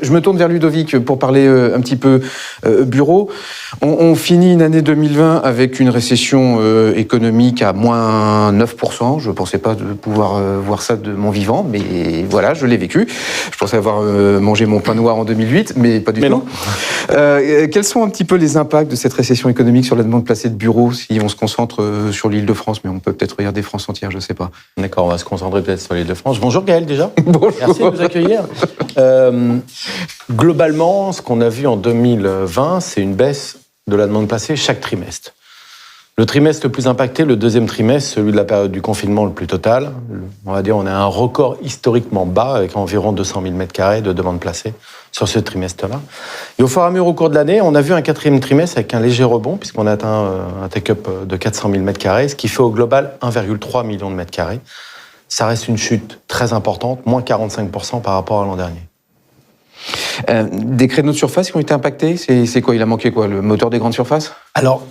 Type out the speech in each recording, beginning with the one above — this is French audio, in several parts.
Je me tourne vers Ludovic pour parler un petit peu bureau. On finit une année 2020 avec une récession économique à moins 9%. Je ne pensais pas de pouvoir voir ça de mon vivant, mais voilà, je l'ai vécu. Je pensais avoir mangé mon pain noir en 2008, mais pas du tout. Non. Quels sont un petit peu les impacts de cette récession économique sur la demande placée de bureaux, si on se concentre sur l'Île-de-France, mais on peut peut-être regarder France entière, je ne sais pas. D'accord, on va se concentrer peut-être sur l'Île-de-France. Bonjour Gaël déjà. Bonjour. Merci de nous accueillir. Globalement, ce qu'on a vu en 2020, c'est une baisse de la demande placée chaque trimestre. Le trimestre le plus impacté, le deuxième trimestre, celui de la période du confinement le plus total. On va dire on a un record historiquement bas avec environ 200 000 m² de demande placée sur ce trimestre-là. Et au fur et à mesure au cours de l'année, on a vu un quatrième trimestre avec un léger rebond puisqu'on a atteint un take-up de 400 000 m², ce qui fait au global 1,3 million de m². Ça reste une chute très importante, moins 45% par rapport à l'an dernier. Des créneaux de surface qui ont été impactés, c'est quoi? Il a manqué quoi? Le moteur des grandes surfaces? Alors,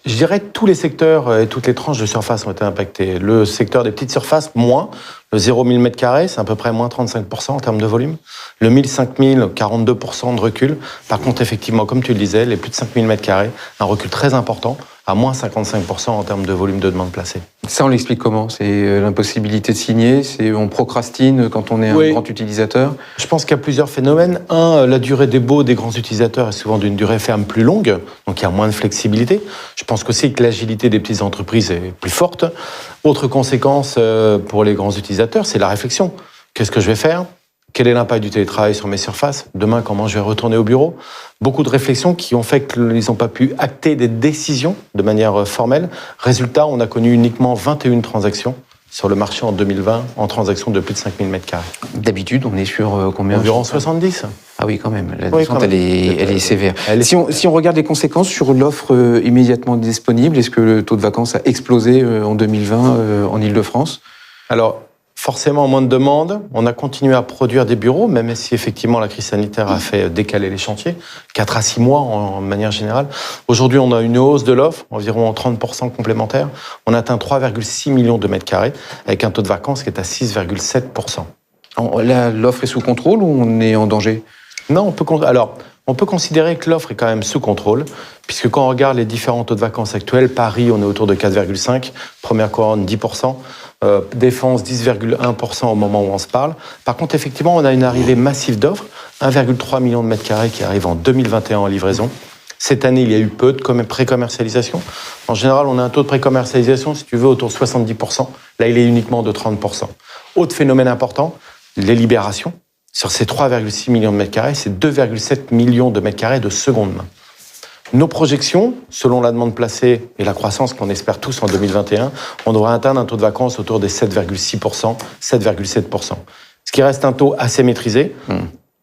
je dirais que tous les secteurs et toutes les tranches de surface ont été impactés. Le secteur des petites surfaces, moins. Le 0 000 m², c'est à peu près moins 35% en termes de volume. Le 1000, 5000, 42% de recul. Par contre, effectivement, comme tu le disais, les plus de 5000 m², un recul très important, à moins 55% en termes de volume de demande placée. Ça, on l'explique comment? C'est l'impossibilité de signer, c'est on procrastine quand on est un grand utilisateur? Je pense qu'il y a plusieurs phénomènes. Un, la durée des baux des grands utilisateurs est souvent d'une durée ferme plus longue, donc il y a moins de flexibilité. Je pense aussi que l'agilité des petites entreprises est plus forte. Autre conséquence pour les grands utilisateurs, c'est la réflexion. Qu'est-ce que je vais faire? Quel est l'impact du télétravail sur mes surfaces? Demain, comment je vais retourner au bureau? Beaucoup de réflexions qui ont fait qu'ils n'ont pas pu acter des décisions de manière formelle. Résultat, on a connu uniquement 21 transactions sur le marché en 2020, en transactions de plus de 5000 m². D'habitude, on est sur combien? Environ 70. Ah oui, quand même. La descente, elle est sévère. Si on regarde les conséquences sur l'offre immédiatement disponible, est-ce que le taux de vacances a explosé en 2020 en Île-de-France? Alors, forcément, moins de demandes. On a continué à produire des bureaux, même si effectivement la crise sanitaire a fait décaler les chantiers, 4 à 6 mois en manière générale. Aujourd'hui, on a une hausse de l'offre, environ 30% complémentaire. On atteint 3,6 millions de m², avec un taux de vacances qui est à 6,7%. Là, l'offre est sous contrôle ou on est en danger? Non, on peut considérer que l'offre est quand même sous contrôle, puisque quand on regarde les différents taux de vacances actuels, Paris, on est autour de 4,5%, Première Couronne, 10%, Défense, 10,1% au moment où on se parle. Par contre, effectivement, on a une arrivée massive d'offres, 1,3 million de m² qui arrivent en 2021 en livraison. Cette année, il y a eu peu de pré-commercialisation. En général, on a un taux de pré-commercialisation, si tu veux, autour de 70%. Là, il est uniquement de 30%. Autre phénomène important, les libérations. Sur ces 3,6 millions de m², c'est 2,7 millions de m² de seconde main. Nos projections, selon la demande placée et la croissance qu'on espère tous en 2021, on devrait atteindre un taux de vacances autour des 7,6%, 7,7%. Ce qui reste un taux assez maîtrisé.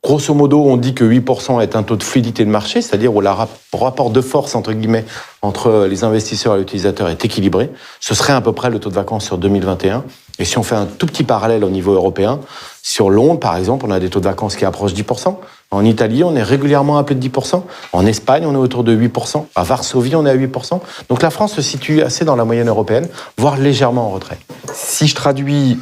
Grosso modo, on dit que 8% est un taux de fluidité de marché, c'est-à-dire où le rapport de force, entre guillemets, entre les investisseurs et l'utilisateur est équilibré. Ce serait à peu près le taux de vacances sur 2021. Et si on fait un tout petit parallèle au niveau européen, sur Londres, par exemple, on a des taux de vacances qui approchent 10%. En Italie, on est régulièrement à plus de 10%. En Espagne, on est autour de 8%. À Varsovie, on est à 8%. Donc la France se situe assez dans la moyenne européenne, voire légèrement en retrait. Si je traduis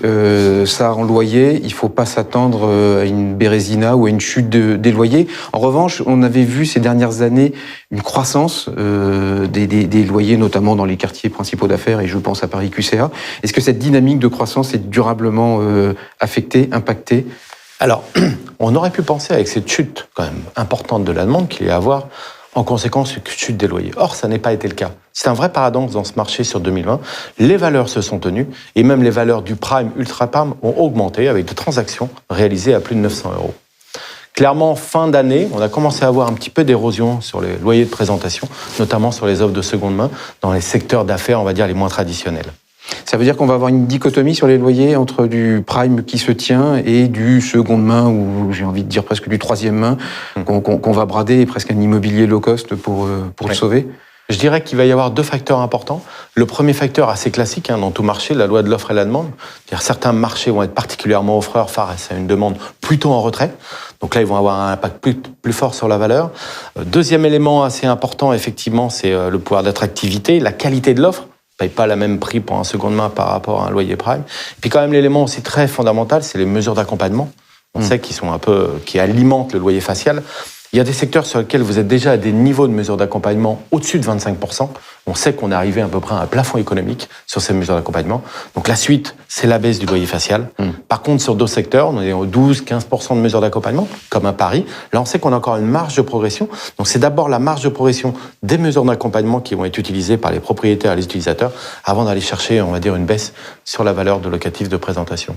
ça en loyer, il ne faut pas s'attendre à une bérésina ou à une chute des loyers. En revanche, on avait vu ces dernières années une croissance des loyers, notamment dans les quartiers principaux d'affaires, et je pense à Paris QCA. Est-ce que cette dynamique de croissance est durablement affectée, impactée? Alors, on aurait pu penser avec cette chute quand même importante de la demande qu'il y a à avoir en conséquence une chute des loyers. Or, ça n'a pas été le cas. C'est un vrai paradoxe dans ce marché sur 2020. Les valeurs se sont tenues et même les valeurs du prime, ultra prime ont augmenté avec des transactions réalisées à plus de 900 €. Clairement, fin d'année, on a commencé à avoir un petit peu d'érosion sur les loyers de présentation, notamment sur les offres de seconde main dans les secteurs d'affaires, on va dire, les moins traditionnels. Ça veut dire qu'on va avoir une dichotomie sur les loyers entre du prime qui se tient et du seconde main, ou j'ai envie de dire presque du troisième main, qu'on va brader, presque un immobilier low cost pour le sauver? Je dirais qu'il va y avoir deux facteurs importants. Le premier facteur assez classique dans tout marché, la loi de l'offre et la demande. C'est-à-dire certains marchés vont être particulièrement offreurs face à une demande plutôt en retrait. Donc là, ils vont avoir un impact plus fort sur la valeur. Deuxième élément assez important, effectivement, c'est le pouvoir d'attractivité, la qualité de l'offre. On ne paye pas le même prix pour un seconde main par rapport à un loyer prime. Puis quand même, l'élément aussi très fondamental, c'est les mesures d'accompagnement. on sait qu'ils sont qui alimentent le loyer facial. Il y a des secteurs sur lesquels vous êtes déjà à des niveaux de mesures d'accompagnement au-dessus de 25%. On sait qu'on est arrivé à peu près à un plafond économique sur ces mesures d'accompagnement. Donc la suite, c'est la baisse du loyer facial. Par contre, sur d'autres secteurs, on est aux 12-15% de mesures d'accompagnement, comme à Paris. Là, on sait qu'on a encore une marge de progression. Donc c'est d'abord la marge de progression des mesures d'accompagnement qui vont être utilisées par les propriétaires et les utilisateurs avant d'aller chercher, on va dire, une baisse sur la valeur de locatif de présentation.